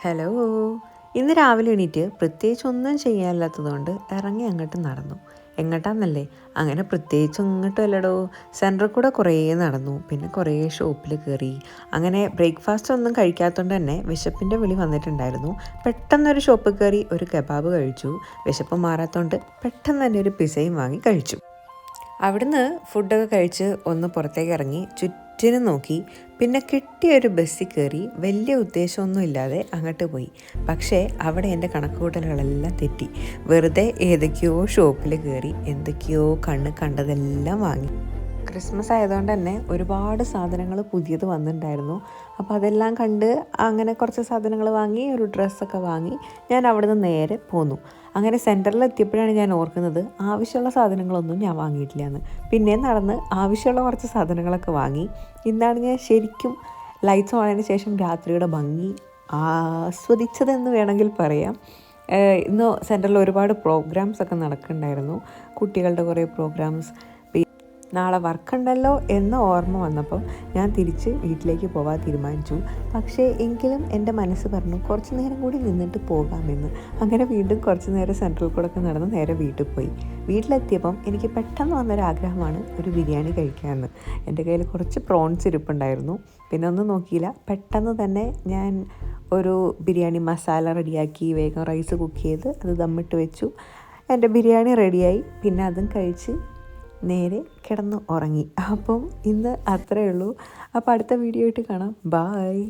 Hello. ഇന്ന് രാവിലെ എണീറ്റ് പ്രത്യേകിച്ച് ഒന്നും ചെയ്യാനില്ലാത്തതുകൊണ്ട് ഇറങ്ങി അങ്ങോട്ട് നടന്നു. എങ്ങോട്ടാന്നല്ലേ, അങ്ങനെ പ്രത്യേകിച്ച് ഇങ്ങോട്ടും അല്ലടോ, സെൻറ്ററിൽ കൂടെ കുറേ നടന്നു, പിന്നെ കുറേ ഷോപ്പിൽ കയറി. അങ്ങനെ ബ്രേക്ക്ഫാസ്റ്റ് ഒന്നും കഴിക്കാത്തതുകൊണ്ട് തന്നെ വിശപ്പിൻ്റെ വിളി വന്നിട്ടുണ്ടായിരുന്നു. പെട്ടെന്നൊരു ഷോപ്പിൽ കയറി ഒരു കബാബ് കഴിച്ചു. വിശപ്പ് മാറാത്തതുകൊണ്ട് പെട്ടെന്ന് തന്നെ ഒരു പിസയും വാങ്ങി കഴിച്ചു. അവിടുന്ന് ഫുഡൊക്കെ കഴിച്ച് ഒന്ന് പുറത്തേക്ക് ഇറങ്ങി ചുറ്റിനും നോക്കി. പിന്നെ കിട്ടിയൊരു ബസ്സിൽ കയറി വലിയ ഉദ്ദേശമൊന്നും ഇല്ലാതെ അങ്ങോട്ട് പോയി. പക്ഷേ അവിടെ എൻ്റെ കണക്കുകൂട്ടലുകളെല്ലാം തെറ്റി. വെറുതെ ഏതൊക്കെയോ ഷോപ്പിൽ കയറി എന്തൊക്കെയോ കണ്ടതെല്ലാം വാങ്ങി. ക്രിസ്മസ് ആയതുകൊണ്ട് തന്നെ ഒരുപാട് സാധനങ്ങൾ പുതിയത് വന്നിട്ടുണ്ടായിരുന്നു. അപ്പോൾ അതെല്ലാം കണ്ട് അങ്ങനെ കുറച്ച് സാധനങ്ങൾ വാങ്ങി, ഒരു ഡ്രസ്സൊക്കെ വാങ്ങി ഞാൻ അവിടെ നിന്ന് നേരെ പോന്നു. അങ്ങനെ സെൻറ്ററിൽ എത്തിയപ്പോഴാണ് ഞാൻ ഓർക്കുന്നത് ആവശ്യമുള്ള സാധനങ്ങളൊന്നും ഞാൻ വാങ്ങിയിട്ടില്ല എന്ന്. പിന്നെ നടന്ന് ആവശ്യമുള്ള കുറച്ച് സാധനങ്ങളൊക്കെ വാങ്ങി. ഇന്നാണ് ഞാൻ ശരിക്കും ലൈറ്റ്സ് ഓണതിന് ശേഷം രാത്രിയുടെ ഭംഗി ആസ്വദിച്ചതെന്ന് വേണമെങ്കിൽ പറയാം. ഇന്ന് സെൻറ്ററിൽ ഒരുപാട് പ്രോഗ്രാംസ് ഒക്കെ നടക്കുന്നുണ്ടായിരുന്നു. കുട്ടികളുടെ കുറേ പ്രോഗ്രാംസ്. നാളെ വർക്കുണ്ടല്ലോ എന്ന ഓർമ്മ വന്നപ്പോൾ ഞാൻ തിരിച്ച് വീട്ടിലേക്ക് പോകാൻ തീരുമാനിച്ചു. പക്ഷേ എങ്കിലും എൻ്റെ മനസ്സ് പറഞ്ഞു കുറച്ച് നേരം കൂടി നിന്നിട്ട് പോകാമെന്ന്. അങ്ങനെ വീണ്ടും കുറച്ച് നേരം സെൻട്രൽ കൂടെ ഒക്കെ നടന്ന് നേരെ വീട്ടിൽ പോയി. വീട്ടിലെത്തിയപ്പം എനിക്ക് പെട്ടെന്ന് വന്നൊരാഗ്രഹമാണ് ഒരു ബിരിയാണി കഴിക്കാമെന്ന്. എൻ്റെ കയ്യിൽ കുറച്ച് പ്രോൺസ് ഇരിപ്പുണ്ടായിരുന്നു. പിന്നെ ഒന്നും നോക്കിയില്ല, പെട്ടെന്ന് തന്നെ ഞാൻ ഒരു ബിരിയാണി മസാല റെഡിയാക്കി വേഗം റൈസ് കുക്ക് ചെയ്ത് അത് ദമ്മിട്ട് വെച്ചു. എൻ്റെ ബിരിയാണി റെഡിയായി. പിന്നെ അതും കഴിച്ച് നേരെ കിടന്ന് ഉറങ്ങി. അപ്പം ഇന്ന് അത്രയേ ഉള്ളൂ. അപ്പോൾ അടുത്ത വീഡിയോ ആയിട്ട് കാണാം. ബായ്.